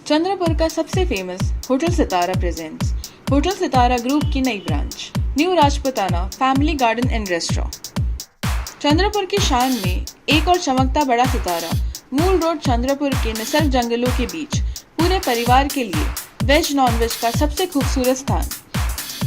चंद्रपुर का सबसे famous hotel सितारा presents hotel सितारा group की नई branch new Rajputana family garden end restaurant. Chandrapur की शान में एक और चमकता बड़ा सितारा मूल रोड चंद्रपुर के निसर्ग जंगलों के बीच पूरे परिवार के लिए वेज नॉन वेज का सबसे खूबसूरत स्थान,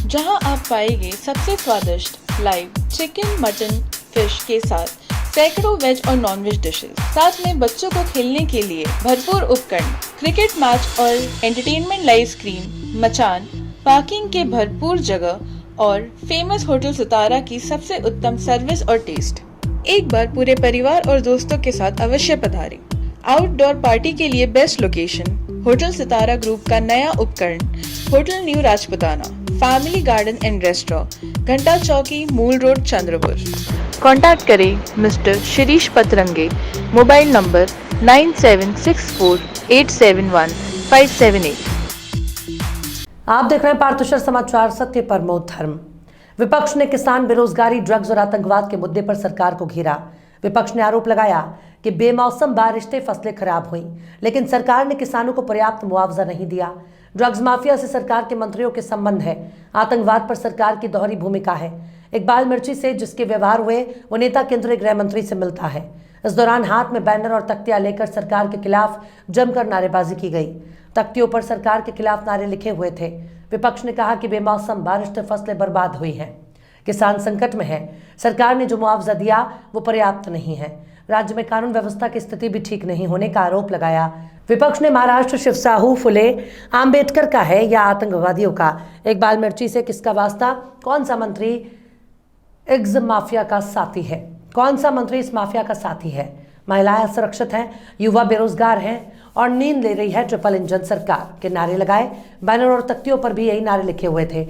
जहां आप पाएंगे सबसे स्वादिष्ट लाइव चिकन मटन फिश के साथ सैकड़ों वेज और नॉन वेज डिशेस, साथ में बच्चों को खेलने के लिए भरपूर उपकरण, क्रिकेट मैच और एंटरटेनमेंट लाइव स्क्रीन, मचान, पार्किंग के भरपूर जगह और फेमस होटल सितारा की सबसे उत्तम सर्विस और टेस्ट। एक बार पूरे परिवार और दोस्तों के साथ अवश्य पधारें। आउटडोर पार्टी के लिए बेस्ट लोकेशन होटल सितारा ग्रुप का नया उपकरण hotel new Rajputana family garden end restaurant, घंटा चौकी, मूल रोड, चंद्रपुर। कॉन्टैक्ट करें मिस्टर शिरीष पतरंगे, मोबाइल नंबर 9764871578। आप देख रहे हैं पार्थशर समाचार, सत्य परमो धर्म। विपक्ष ने किसान, बेरोजगारी, ड्रग्स और आतंकवाद के मुद्दे पर सरकार को घेरा। विपक्ष ने आरोप लगाया कि बेमौसम बारिश से फसलें खराब हुई, लेकिन सरकार ने किसानों को पर्याप्त मुआवजा नहीं दिया। ड्रग्स माफिया से सरकार के मंत्रियों के संबंध है। आतंकवाद पर सरकार की दोहरी भूमिका है। इकबाल मिर्ची से जिसके व्यवहार हुए वो नेता केंद्रीय गृह मंत्री से मिलता है। इस दौरान हाथ में बैनर और तख्तियां लेकर सरकार के खिलाफ जमकर नारेबाजी की गई। तख्तियों पर सरकार के खिलाफ नारे लिखे हुए थे। विपक्ष ने कहा कि बेमौसम बारिश से फसलें बर्बाद हुई हैं, किसान संकट में है, सरकार ने जो मुआवजा दिया वो पर्याप्त नहीं है, राज्य में कानून व्यवस्था की स्थिति भी ठीक नहीं होने का आरोप लगाया। विपक्ष ने महाराष्ट्र शिवसाहू, फुले, आम्बेडकर का है या आतंकवादियों का? इकबाल मिर्ची से किसका वास्ता? कौन सा मंत्री इग्ज माफिया का साथी है? कौन सा मंत्री इस माफिया का साथी है? महिलाएं असुरक्षित हैं, युवा बेरोजगार हैं और नींद ले रही है ट्रिपल इंजन सरकार के नारे लगाए। बैनर और तख्तियों पर भी यही नारे लिखे हुए थे।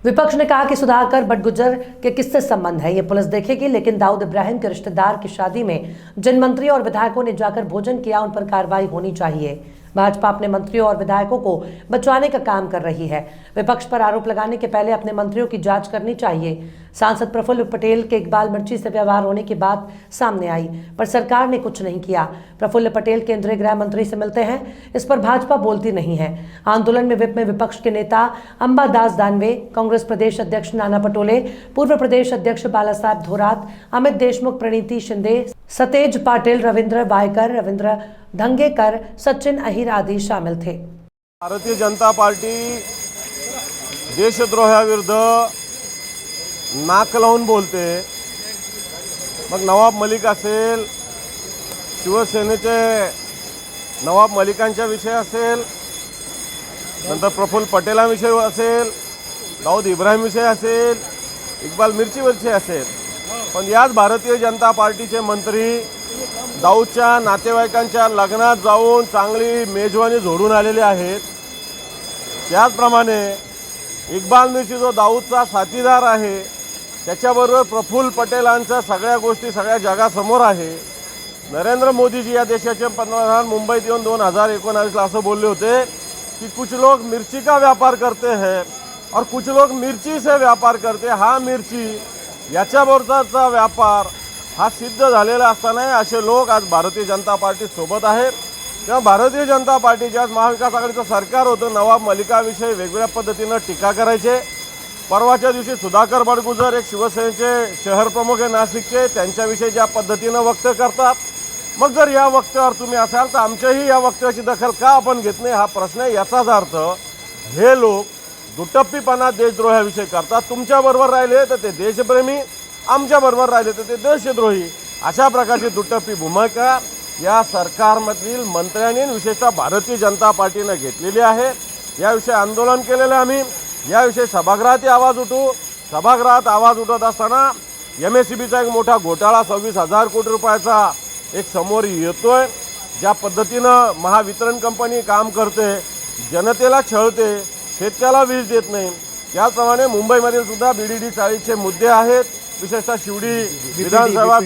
विपक्ष ने कहा कि सुधाकर बटगुजर के किससे संबंध है ये पुलिस देखेगी, लेकिन दाऊद इब्राहिम के रिश्तेदार की शादी में जिन मंत्रियों और विधायकों ने जाकर भोजन किया उन पर कार्रवाई होनी चाहिए। भाजपा अपने मंत्रियों और विधायकों को बचाने का काम कर रही है। विपक्ष पर आरोप लगाने के पहले अपने मंत्रियों की जांच करनी चाहिए। सांसद प्रफुल्ल पटेल के इकबाल मिर्ची से व्यवहार होने की बात सामने आई, पर सरकार ने कुछ नहीं किया। प्रफुल्ल पटेल केंद्रीय गृह मंत्री से मिलते हैं, इस पर भाजपा बोलती नहीं है। आंदोलन में विप में विपक्ष के नेता अंबादास दानवे, कांग्रेस प्रदेश अध्यक्ष नाना पटोले, पूर्व प्रदेश अध्यक्ष बाला साहब धोरात, अमित देशमुख, प्रणीति शिंदे, सतेज पाटिल, रविंद्र वायकर, रविंद्र धंगेकर, सचिन अहिर आदि शामिल थे। भारतीय जनता पार्टी देशद्रोहाविरुद्ध नाक लावून बोलते। मग नवाब मलिक असेल, शिवसेनेचे नवाब मलिकांच्या विषय असेल, नंतर प्रफुल्ल पटेलांविषयी असेल, दाऊद इब्राहिम विषय असेल, इक्बाल मिर्ची विषय असेल, पण याच भारतीय जनता पार्टीचे मंत्री दाऊदच्या नातेवाईकांच्या लग्नात जाऊन चांगली मेजवानी जोडून आलेले आहेत। त्याचप्रमाणे इक्बाल मिर्ची जो दाऊदचा साथीदार आहे त्याच्याबरोबर प्रफुल्ल पटेलांच्या सगळ्या गोष्टी सगळ्या जगासमोर आहे। नरेंद्र मोदीजी या देशाचे पंतप्रधान मुंबईत येऊन 2019 ला असं बोलले होते कि कुछ लोग मिर्ची का व्यापार करते हैं और कुछ लोग मिर्ची से व्यापार करते। हा मिर्ची याच्याबरोबरचा व्यापार हा सिद्ध झालेला असताना असे लोक आज भारतीय जनता पार्टी सोबत आहेत। तेव्हा भारतीय जनता पार्टीच्या महाविकास आघाडीचं सरकार होतं, नवाब मलिकाविषयी वेगवेगळ्या पद्धतीनं टीका करायचे। परवाच्या दिवशी सुधाकर बडगुजर एक शिवसेनेचे शहर प्रमुख आहे नाशिकचे, त्यांच्याविषयी ज्या पद्धतीनं वक्तव्य करतात, मग जर या वक्तव्यावर तुम्ही असाल तर आमच्याही या वक्तव्याची दखल का आपण घेत नाही हा प्रश्न आहे। याचाच अर्थ हे लोक दुटप्पीपणा देशद्रोहाविषयी करतात। तुमच्याबरोबर राहिले तर ते देशप्रेमी, आमच्याबरोबर राहिले तर ते देशद्रोही, अशा प्रकारची दुटप्पी भूमिका या सरकारमधील मंत्र्यांनी विशेषतः भारतीय जनता पार्टीने घेतलेली आहे। याविषयी आंदोलन केलेलं आम्ही, याविषयी सभागृहात आवाज उठू। सभागृहात आवाज उठवत असताना MSCBचा एक मोठा घोटाळा 26,000 कोटी रुपयाचा एक समोर येतोय। ज्या पद्धतीनं महावितरण कंपनी काम करते, जनतेला छळते, शेतकऱ्याला वीज देत नाही, त्याचप्रमाणे मुंबईमधील सुद्धा BDD 40चे मुद्दे आहेत। विशेषतः शिवडी विधानसभा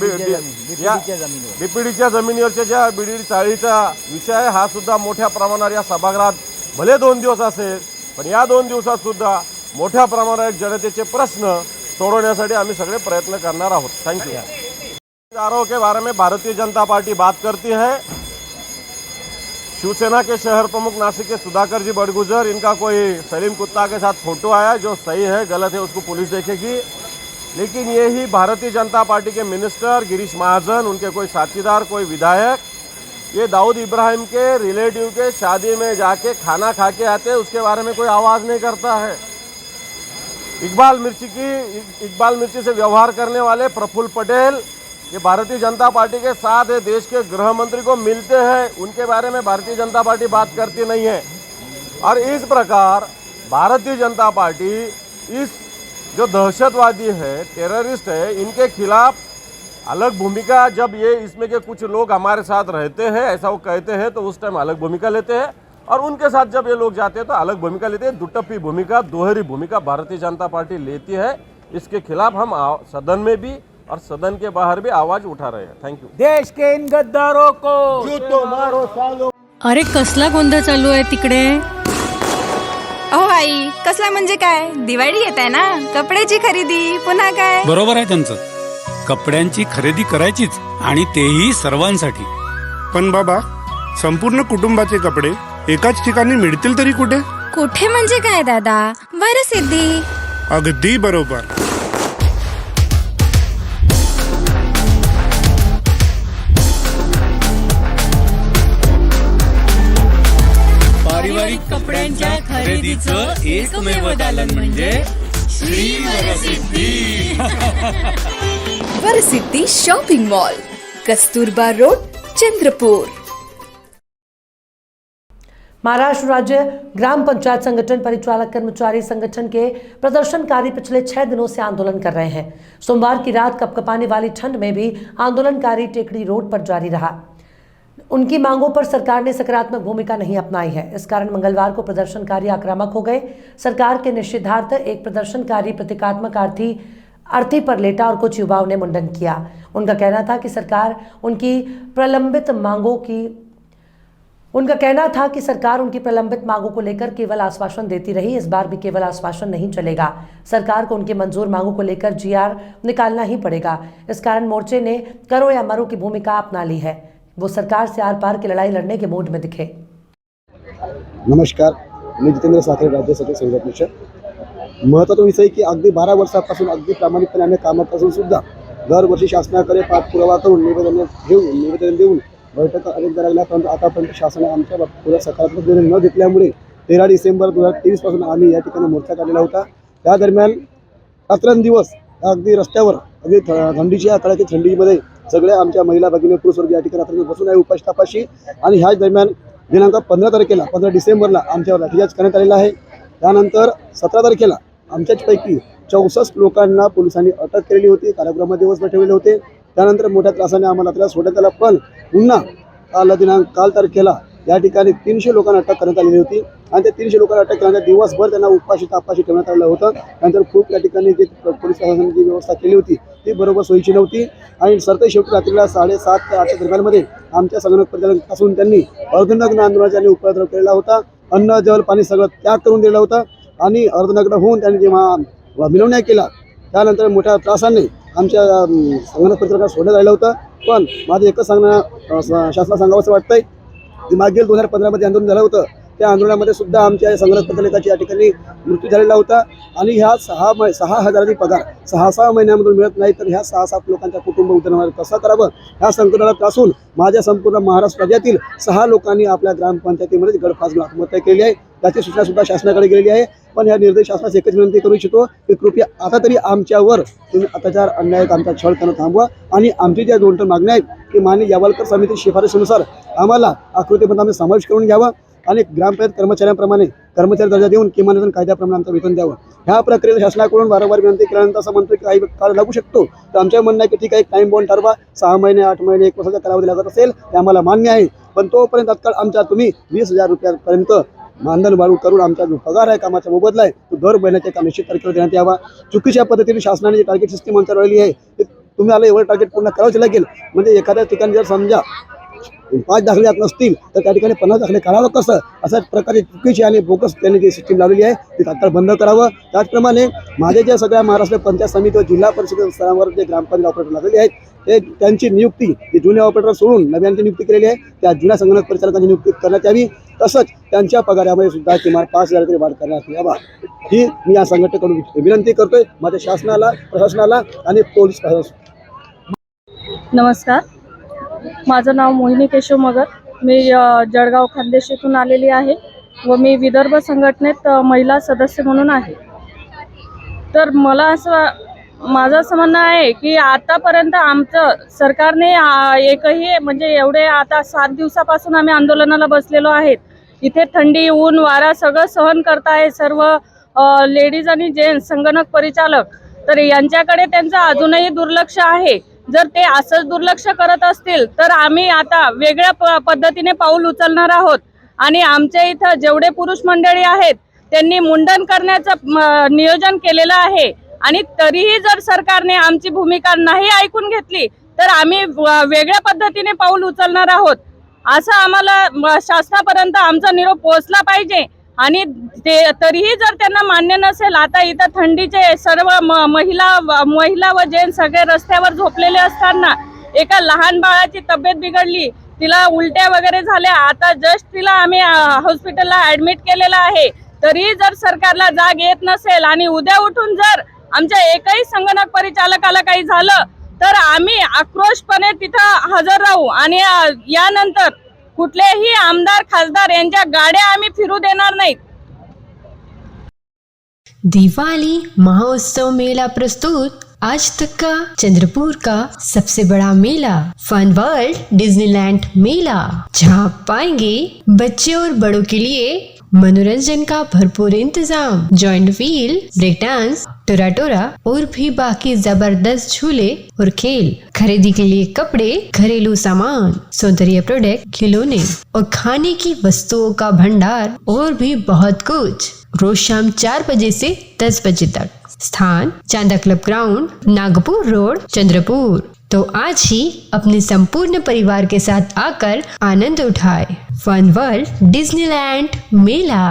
BPDच्या जमिनीवरच्या ज्या BDD 40चा विषय हा सुद्धा मोठ्या प्रमाणावर या सभागृहात भले 2 दिवस असेल, पण या 2 दिवसात सुद्धा मोठ्या प्रमाणावर जनतेचे प्रश्न सोडवण्यासाठी आम्ही सगळे प्रयत्न करणार आहोत। Thank you. आरोप के बारे में भारतीय जनता पार्टी बात करती है। शिवसेना के शहर प्रमुख नासिक के सुधाकर जी बड़गुजर, इनका कोई सलीम कुत्ता के साथ फोटो आया, जो सही है गलत है उसको पुलिस देखेगी। लेकिन यही भारतीय जनता पार्टी के मिनिस्टर गिरीश महाजन, उनके कोई साथीदार, कोई विधायक, ये दाऊद इब्राहिम के रिलेटिव के शादी में जाके खाना खा के आते हैं, उसके बारे में कोई आवाज़ नहीं करता है। इकबाल मिर्ची से व्यवहार करने वाले प्रफुल्ल पटेल, ये भारतीय जनता पार्टी के साथ है, देश के गृह मंत्री को मिलते हैं, उनके बारे में भारतीय जनता पार्टी बात करती नहीं है। और इस प्रकार भारतीय जनता पार्टी इस जो दहशतवादी है, टेररिस्ट है, इनके खिलाफ अलग भूमिका, जब ये इसमें के कुछ लोग हमारे साथ रहते हैं, ऐसा वो कहते हैं, तो उस टाइम अलग भूमिका लेते हैं, और उनके साथ जब ये लोग जाते हैं तो अलग भूमिका लेते हैं। दुटप्पी भूमिका, दोहरी भूमिका भारतीय जनता पार्टी लेती है। इसके खिलाफ हम सदन में भी और सदन के बाहर भी आवाज उठा रहे हैं। Thank you. देश के इन गद्दारों को अरे कसला गोंधळ चालू आहे तिकडे? अहो आई, कसला म्हणजे काय? दिवाळी येत आहे ना, कपड्याची खरेदी, पुन्हा काय? बरोबर आहे त्यांचं, कपड्यांची खरेदी करायचीच, आणि तेही सर्वांसाठी. पण बाबा, संपूर्ण कुटुंबाचे कपडे एकाच ठिकाणी मिळतील तरी कुठे? कुठे म्हणजे काय दादा? वरसिद्धी. अगदी बरोबर. पारिवारिक कपड्यांच्या खरेदीचं एकमेव दालन म्हणजे Shri Varsiddhi. Varsiddhi shopping mall, Kasturba road, Chandrapur. Maharashtra राज्य ग्राम पंचायत संगठन परिचालक कर्मचारी संगठन के प्रदर्शनकारी पिछले 6 दिनों से आंदोलन कर रहे हैं। सोमवार की रात कपकपाने वाली ठंड में भी आंदोलनकारी टेकड़ी रोड पर जारी रहा। उनकी मांगों पर सरकार ने सकारात्मक भूमिका नहीं अपनाई है। इस कारण मंगलवार को प्रदर्शनकारी आक्रामक हो गए। सरकार के निषेधार्थ एक प्रदर्शनकारी प्रतीकात्मक अर्थी पर लेटा और कुछ युवाओं ने मुंडन किया। उनका कहना था कि सरकार उनकी प्रलंबित मांगों को लेकर केवल आश्वासन देती रही। इस बार भी केवल आश्वासन नहीं चलेगा। सरकार को उनकी मंजूर मांगों को लेकर GR निकालना ही पड़ेगा। इस कारण मोर्चे ने करो या मरो की भूमिका अपना ली है। वो सरकार से आर पार की लड़ाई लड़ने के मूड में दिखे। नमस्कार, मी जितेंद्र साखरे, राज्य सचिव संघटनेचे. महत्त्वाचा विषय की अगदी 12 वर्षापासून अगदी प्रामाणिकपणे आम्ही कामात असून सुद्धा दरवर्षी शासनाकडे पाठपुरावा करून निवेदन देऊन बैठका अनेकदा लागल्या, परंतु आतापर्यंत शासनाने आमच्या पुढे सकारात्मक निर्णय न घेतल्यामुळे 13 डिसेंबर 2023 पासून आम्ही या ठिकाणी मोर्चा काढलेला होता. त्या दरम्यान रात्रंदिवस अगदी रस्त्यावर अगदी थंडीच्या कडाकी थंडीमध्ये सगळे आमच्या महिला भगिनी पुरुषवर्ग या ठिकाणी रात्री बसून आहे उपाशी तापाशी. आणि ह्याच दरम्यान दिनांक 15 डिसेंबरला आमच्यावर लाठीचार्ज करण्यात आलेला आहे. त्यानंतर 17 तारखेला आमच्याचपैकी 64 लोकांना पोलिसांनी अटक केलेली होती, कारागृहामध्ये दिवसभर ठेवले होते. त्यानंतर मोठ्या त्रासाने आम्हाला त्याला सोडण्यात आला, पण पुन्हा काल तारखेला या ठिकाणी 300 लोकांना अटक करण्यात आलेली होती. आणि त्या 300 लोकांना अटक केल्यानंतर दिवसभर त्यांना उपाशी तापाशी ठेवण्यात आलेलं होतं. त्यानंतर खूप या ठिकाणी जी पोलीस प्रशासनाने जी व्यवस्था केली होती ती बरोबर सोयीची नव्हती. आणि सरते शेवटी रात्रीला 7:30 ते 8च्या दरम्यानमध्ये आमच्या संगणक परिचालकापासून त्यांनी अर्धनग्न आंदोलनाचा उपद्रव केलेला होता. अन्न जल पाणी सगळं त्याग करून दिलं होतं. आणि अर्धनग्न होऊन त्यांनी जेव्हा विनवण्या केला त्यानंतर मोठ्या त्रासाने आमच्या संगणक परिचालकांना सोडण्यात आलं होतं. पण माझं एकच शासनाला सांगावंसं वाटतंय की मागील 2015 आंदोलन झालं होतं, त्या आंदोलनामध्ये सुद्धा आमच्या संगणक परिचालकाची या ठिकाणी मृत्यू झालेला होता. आणि ह्या 6,000 पगार 6 महिन्यामधून मिळत नाही, तर ह्या 6-7 लोकांच्या कुटुंब उतरवणार कसं करावं ह्या संकटाला त्रासून माझ्या संपूर्ण महाराष्ट्र राज्यातील 6 लोकांनी आपल्या ग्रामपंचायतीमध्ये गडफास आत्महत्या केली आहे. त्याची सूचना सुद्धा शासनाकडे गेलेली आहे. पण या निर्देश शासनास एकच विनंती करू इच्छितो की कृपया आता तरी आमच्यावर तुम्ही अत्याचार अन्याय आमचा छळ करणं थांबवा. आणि आमची ज्या 2 मागण्या आहेत की माननीय यावलकर समिती शिफारशीनुसार आम्हाला आकृतीमध्ये आम्ही समावेश करून घ्यावा आणि ग्रामपंचायत कर्मचाऱ्यांप्रमाणे कर्मचारी दर्जा देऊन किमान कायद्याप्रमाणे आमचं वेतन द्यावं. ह्या प्रक्रियेला शासनाकडून वारंवार विनंती केल्यानंतर असं म्हणतो की काही काळ लागू शकतो, तर आमच्या म्हणणं आहे की ठीक आहे, एक टाईम बॉन्ड ठरवा. 6 महिने 8 महिने 1 वर्षाचा कालावधी लागत असेल ते आम्हाला मान्य आहे. पण तोपर्यंत तात्काळ आमच्या तुम्ही 20,000 रुपयापर्यंत मानधन वाढवून करून आमचा जो पगार आहे कामाचा मोबदला आहे तो दर महिन्याच्या एका निश्चित तारखेला देण्यात यावा. चुकीच्या पद्धतीने शासनाने जी टार्गेट सिस्टीम अंतरावली आहे ते तुम्ही आलं एवढं टार्गेट पूर्ण करावंच लागेल. म्हणजे एखाद्या ठिकाणी जर समजा 5 दाखले यात नसतील तर त्या ठिकाणी 50 दाखले काढावं कसं, अशा प्रकारे चुकीची आणि बोगस त्यांनी जी सिस्टीम लावलेली आहे ती तात्काळ बंद करावं. त्याचप्रमाणे माझ्या ज्या सगळ्या महाराष्ट्र पंचायत समिती व जिल्हा परिषद स्तरावर जे ग्रामपंचायत ऑपरेटर लागलेले आहेत ते त्यांची नियुक्ती जी जुने ऑपरेटर सोडून नव्यांची नियुक्ती केलेली आहे त्या जुन्या संगणक परिचालकांची नियुक्ती करण्यात यावी. तसंच त्यांच्या पगारामध्ये सुद्धा किमान 5,000 तरी वाढ करण्यात यावा ही मी या संघटनेकडून विनंती करतोय माझ्या शासनाला, प्रशासनाला आणि पोलीस प्रशासन. नमस्कार, माझं नाव मोहिनी केशव मगर. मी जळगाव खानदेश येथून आलेली आहे व मी विदर्भ संघटनेत महिला सदस्य म्हणून आहे. तर मला माझं असं म्हणणं आहे की आतापर्यंत आमचं सरकारने एकही म्हणजे एवढे आता 7 दिवसापासून आम्ही आंदोलनाला बसलेलो आहेत. इथे थंडी, ऊन, वारा सगळं सहन करताय सर्व लेडीज आणि जेंट्स संगणक परिचालक. तर यांच्याकडे त्यांचं अजूनही दुर्लक्ष आहे. जर ते असंच दुर्लक्ष करत असतील तर आम्ही आता वेगळ्या पद्धतीने पाऊल उचलणार आहोत. आणि आमच्या इथं जेवढे पुरुष मंडळी आहेत त्यांनी मुंडन करण्याचं नियोजन केलेलं आहे. आणि तरीही जर सरकारने आमची भूमिका नाही ऐकून घेतली तर आम्ही वेगळ्या पद्धतीने पाऊल उचलणार आहोत. असं आम्हाला शासनापर्यंत आमचा निरोप पोहोचला पाहिजे. आणि ते तरीही जर त्यांना मान्य नसेल, आता इथं थंडीचे सर्व महिला व जेंट्स सगळे रस्त्यावर झोपलेले असताना एका लहान बाळाची तब्येत बिघडली, तिला उलट्या वगैरे झाल्या, आता जस्ट तिला आम्ही हॉस्पिटलला ऍडमिट केलेलं आहे. तरीही जर सरकारला जाग येत नसेल आणि उद्या उठून जर आमच्या एकही संगणक परिचालकाला काही झालं तर आम्ही आक्रोशपणे तिथं हजर राहू. आणि यानंतर कुठलेही आमदार, खासदार यांच्या गाड्या आम्ही फिरू देणार नाहीत. दिवाली महोत्सव मेला प्रस्तुत आज तक का चंद्रपुर का सबसे बड़ा मेला फन वर्ल्ड डिज्नीलैंड मेला, जहां पाएंगे बच्चे और बड़ों के लिए मनोरंजन का भरपूर इंतजाम, जॉइंट व्हील, ब्रेक डांस, टोरा और भी बाकी जबरदस्त झूले और खेल, खरीदी के लिए कपड़े, घरेलू सामान, सौंदर्य प्रोडक्ट, खिलौने और खाने की वस्तुओं का भंडार और भी बहुत कुछ। रोज शाम 4 बजे से 10 बजे तक। स्थान Chanda club ground, Nagpur road, Chandrapur. तो आज ही अपने संपूर्ण परिवार के साथ आकर आनंद उठाए। फन वर्ल्ड डिज्नीलैंड मेला।